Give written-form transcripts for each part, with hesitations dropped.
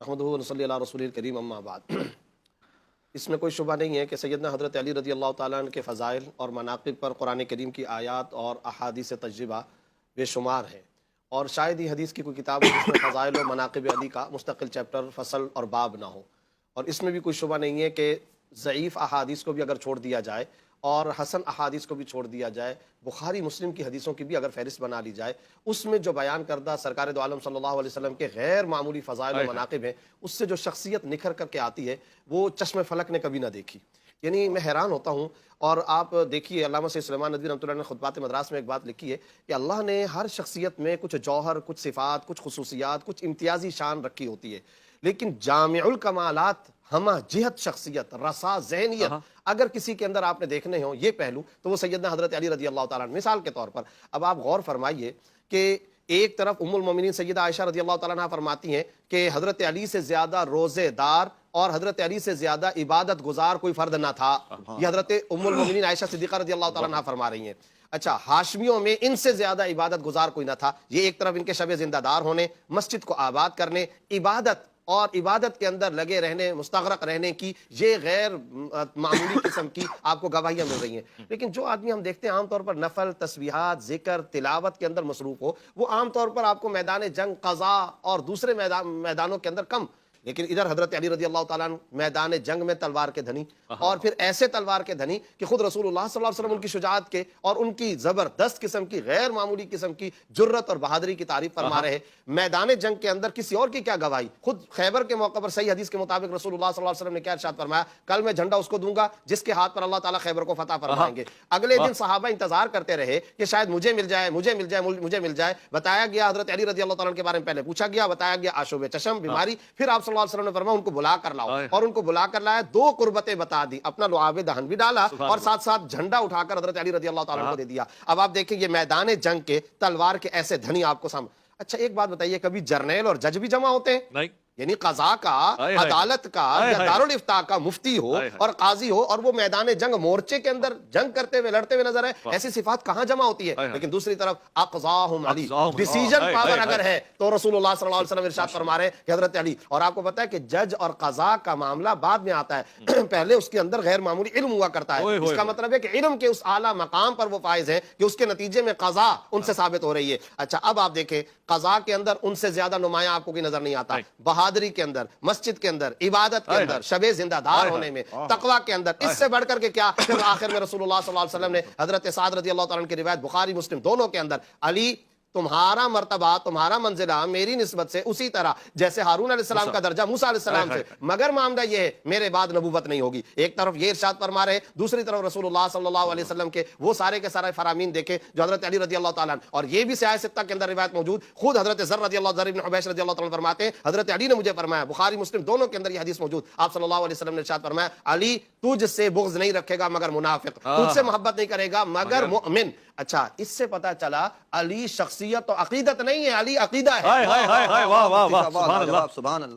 अहमदुहु व नसल्ली अला रसूलिल करीम अम्मा बाद। इसमें कोई शुबा नहीं है कि सैयदना हज़रत अली रज़ी अल्लाह ताला अन्हु के फ़ज़ाइल और मनाक़िब पर कुरान करीम की आयात और अहादीस तजरिबा बेशुमार हैं, और शायद ही हदीस की कोई किताब है जिसमें फ़ज़ाइल और मनाक़िब अली का मुस्तकिल चैप्टर, फ़सल और बाब ना हो। और इसमें भी कोई शुबा नहीं है कि ज़ईफ़ अहादीस को भी अगर छोड़ दिया जाए और हसन अहादीस को भी छोड़ दिया जाए, बुखारी मुस्लिम की हदीसों की भी अगर फहरिस्त बना ली जाए, उसमें जो बयान करदा सरकार दो आलम सल्लल्लाहु अलैहि वसल्लम के गैर मामूली फ़ज़ाइल और मनाक़िब हैं, उससे जो शख्सियत निखर करके आती है वो चश्मे फलक ने कभी ना देखी। यानी मैं हैरान होता हूँ। और आप देखिए, अल्लामा सैयद सुलेमान नदवी रहमतुल्लाह ने खुतबात मदरास में एक बात लिखी है कि अल्लाह ने हर शख्सियत में कुछ जौहर, कुछ सिफ़ात, कुछ खुसूसियात, कुछ इम्तियाज़ी शान रखी होती है, लेकिन जामिउल कमालात, हमा जिहत शख्सियत, रसा ज़हनियत अगर किसी के अंदर आपने देखने हो ये पहलू, तो वो सैयदना हज़रत अली रज़ी अल्लाह ताला अन्हु। मिसाल के तौर पर अब आप गौर फरमाइए कि एक तरफ उम्मुल मोमिनीन सैयदा आयशा रज़ी अल्लाह ताला अन्हा फरमाती हैं कि हज़रत अली से ज़्यादा रोज़ेदार और हज़रत अली से ज़्यादा इबादत गुजार कोई फ़र्द ना था। ये हज़रत उम्मुल मोमिनीन आयशा सिद्दीक़ा रज़ी अल्लाह ताला अन्हा फरमा रही हैं। अच्छा, हाशमियों में इनसे ज़्यादा इबादत गुजार कोई ना था। ये एक तरफ इनके शब ज़िंदादार होने, मस्जिद को आबाद करने, इबादत और इबादत के अंदर लगे रहने, मुस्तग़रक़ रहने की ये गैर मामूली किस्म की आपको गवाहियाँ मिल रही हैं। लेकिन जो आदमी हम देखते हैं आमतौर पर नफल, तस्बीहात, ज़िक्र, तिलावत के अंदर मसरूफ़ हो, वो आमतौर पर आपको मैदान जंग, क़ज़ा और दूसरे मैदानों के अंदर कम। लेकिन इधर हज़रत अली रज़ी अल्लाह ताला अन्हु मैदान जंग में तलवार के धनी, और फिर ऐसे तलवार के धनी कि खुद रसूलुल्लाह सल्लल्लाहु अलैहि वसल्लम उनकी शुजाअत के और उनकी ज़बरदस्त किस्म की, गैर मामूली किस्म की जुर्रत और बहादुरी की तारीफ फरमा रहे। मैदान जंग के अंदर किसी और की क्या गवाही। खुद खैबर के मौके पर सही हदीस के मुताबिक रसूलुल्लाह सल्लल्लाहु अलैहि वसल्लम ने क्या इरशाद फरमाया, कल मैं झंडा उसको दूंगा जिसके हाथ पर अल्लाह ताला खैबर को फतह फरमाएंगे। अगले दिन सहाबा इंतजार करते रहे कि शायद मुझे मिल जाए, मुझे मिल जाए, मुझे मिल जाए। बताया गया हज़रत अली रज़ी अल्लाह ताला के बारे में पहले पूछा गया, बताया गया आशूब चशम बीमारी। फिर आप सल्लल्लाहु अलैहि वसल्लम ने फरमाया उनको बुला कर लाओ, और उनको बुला कर लाया। दो कुर्बतें बता दी, अपना लुआब दहन भी डाला और साथ साथ झंडा उठाकर हज़रत अली रज़ी अल्लाह ताला को दे दिया। अब आप देखें ये मैदान जंग के तलवार के ऐसे धनी आपको सामने। अच्छा, एक बात बताइए, कभी जर्नैल और जज भी जमा होते हैं? नहीं। यानी कज़ा का, अदालत का या दारुल इफ्ता का मुफ्ती हो और काजी हो और वो मैदान जंग मोर्चे के अंदर जंग करते हुए, लड़ते हुए नजर है, ऐसी सिफात कहां जमा होती है? लेकिन दूसरी तरफ अक़ज़ाहुम अली, डिसीजन पावर अगर है तो रसूलुल्लाह सल्लल्लाहु अलैहि वसल्लम इरशाद फरमा रहे कि हज़रत अली। और आपको पता है कि जज और कज़ा का मामला बाद में आता है, पहले उसके अंदर गैर मामूली इल्म हुआ करता है। इसका मतलब है कि इल्म के उस आला मकाम पर वो फाइज है कि उसके नतीजे में कज़ा उनसे साबित हो रही है। अच्छा, अब आप देखें कज़ा के अंदर उनसे ज्यादा नुमाया आपको कोई नजर नहीं आता। बहादुरी के अंदर, मस्जिद के अंदर, इबादत के अंदर, शबे जिंदादार होने में, तकवा के अंदर, इससे बढ़कर के क्या। फिर आखिर में रसूलुल्लाह सल्लल्लाहु अलैहि वसल्लम ने हजरत साद रज़ी अल्लाह ताला अन्हु की रिवायत बुखारी मुस्लिम दोनों के अंदर, अली तुम्हारा मर्तबा, तुम्हारा मंजिला मेरी निस्बत से उसी तरह जैसे हारून अलैहिस्सलाम का दर्जा मूसा अलैहिस्सलाम से, मगर मामला ये है मेरे बाद नबूवत नहीं होगी। एक तरफ ये इरशाद फरमा रहे, दूसरी तरफ रसूलुल्लाह सल्लल्लाहु अलैहि वसल्लम के वो सारे के सारे फरामीन देखे जो हजरत अली रज़ी अल्लाह ताला अन्हु। और ये भी सियाह सित्ता के अंदर रिवायत मौजूद, खुद हजरत ज़र रज़ी अल्लाह, ज़र इब्न हुबैश रज़ी अल्लाह ताला फरमाते हैं हजरत अली ने मुझे फरमाया, बुखारी मुस्लिम दोनों के अंदर ये हदीस मौजूद, आप सल्लल्लाहु अलैहि वसल्लम ने इरशाद फरमाया, अली तुझसे बुग़्ज़ नहीं रखेगा मगर मुनाफिक, तुझसे मोहब्बत नहीं करेगा मगर मुमिन। अच्छा, इससे पता चला अली शख्सियत तो अकीदत नहीं है, अली अकीदा है।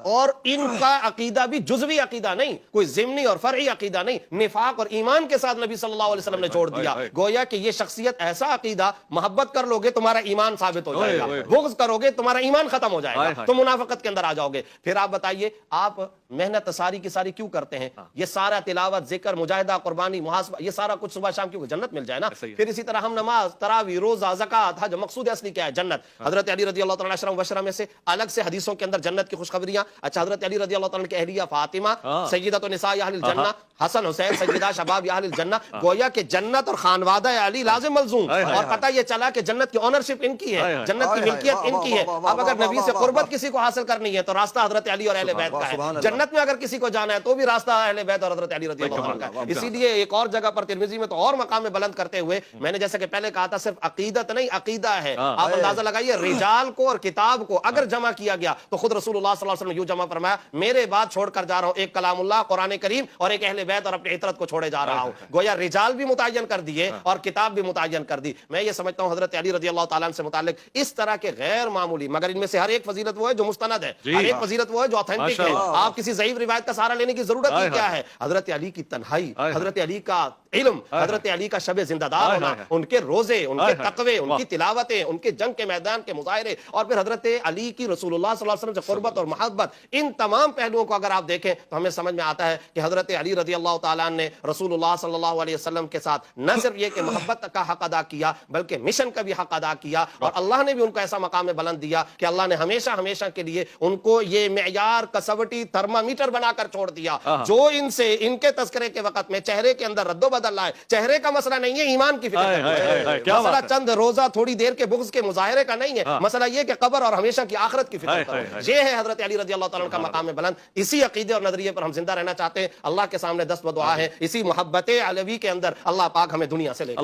और इनका अकीदा भी जुज़वी अकीदा नहीं, कोई ज़िम्नी और फ़रई अकीदा नहीं, निफाक और ईमान के साथ नबी सल्लल्लाहु अलैहि वसल्लम ने जोड़ दिया। गोया कि ये शख्सियत ऐसा अकीदा, मोहब्बत कर लोगे तुम्हारा ईमान साबित हो जाएगा, बुग़्ज़ करोगे तुम्हारा ईमान खत्म हो जाएगा, तो मुनाफिकत के अंदर आ जाओगे। फिर आप बताइए, आप मेहनत सारी की सारी क्यों करते हैं? ये सारा तिलावत, जिक्र, मुजाहिदा, कुर्बानी, मुहासबा, ये सारा कुछ सुबह शाम क्यों? जन्नत मिल जाए ना। फिर इसी तरह हम नमाज, तरावी, रोजा, ज़कात, हज, मकसूद असली क्या है? जन्नत। हजरत अली रज़ी अल्लाह ताला अशरम वशरा में से अलग से हदीसों के अंदर जन्नत की खुशखबरियां। अच्छा, हजरत अली रज़ी अल्लाह ताला की अहलिया फातिमा सय्यदतु निसाए अहलिल जन्नह, हसन हुसैन सय्यदा शबाब अहलिल जन्नह। गोया कि जन्नत और खानवादा अली लाजिम मलजूम। और पता ये चला कि जन्नत की ओनरशिप इनकी है, जन्नत की मिल्कियत इनकी है। अब अगर नबी से कुर्बत किसी को हासिल करनी है तो रास्ता हजरत अली और अहले बैत का है। जन्नत में अगर किसी को जाना है तो भी रास्ता अहले बैत और हजरत अली रज़ी अल्लाह ताला का है। इसीलिए एक और जगह पर तिरमिज़ी में तो और मकाम में बुलंद करते हुए मैंने जैसे कि पहले कहा था, सिर्फ अकीदत नहीं अकीदा है। आप अंदाजा लगाइए, रिजाल को और किताब को अगर जमा किया गया तो खुद रसूलुल्लाह सल्लल्लाहु अलैहि वसल्लम ने यूं जमा फरमाया, मेरे बाद छोड़कर जा रहा हूं एक कलामुल्लाह कुरान करीम और एक अहले बैत और अपनी इतरत को छोड़े जा रहा हूं। गोया रिजाल भी मुतय्यन कर दिए और किताब भी मुतय्यन कर दी। मैं ये समझता हूं हजरत अली रज़ी अल्लाह ताला अन्हु से मुताल्लिक इस तरह के गैर मामूली, मगर इनमें से हर एक फजीलत वो है जो मुस्तनद है, हर एक फजीलत वो है जो ऑथेंटिक है। आप किसी ज़ईफ रिवायत का सहारा लेने की जरूरत ही क्या है? हजरत अली की तन्हाई, हजरत अली का علم، حضرت علی کا شب زندہ دار ہونا، ان کے روزے، ان کے تقوی، ان کی تلاوتیں، ان کے جنگ کے میدان کے مظاہرے، اور پھر حضرت علی کی رسول اللہ صلی اللہ علیہ وسلم سے قربت اور محبت، ان تمام پہلوؤں کو اگر آپ دیکھیں تو ہمیں سمجھ میں آتا ہے کہ حضرت علی رضی اللہ تعالیٰ نے رسول اللہ صلی اللہ علیہ وسلم کے ساتھ نہ صرف یہ کہ محبت کا حق ادا کیا بلکہ مشن کا بھی حق ادا کیا، اور اللہ نے بھی ان کو ایسا مقام بلند دیا کہ اللہ نے ہمیشہ ہمیشہ کے لیے ان کو یہ معیار کسوٹی تھرمامیٹر بنا کر چھوڑ دیا، جو ان سے ان کے تذکرے کے وقت میں چہرے کے اندر رد و بدل آئے، چہرے کا مسئلہ نہیں ہے، ایمان کی فکر ہے، مسئلہ چند روزہ تھوڑی دیر کے بغض کے مظاہرے کا نہیں ہے، مسئلہ یہ کہ قبر اور ہمیشہ کی آخرت کی فکر کرو۔ یہ ہے حضرت علی رضی اللہ تعالیٰ کا مقام بلند، اسی عقیدے اور نظریے پر ہم زندہ رہنا چاہتے ہیں۔ اللہ کے سامنے دست و دعا ہے اسی محبت علوی کے اندر اللہ پاک ہمیں دنیا سے لے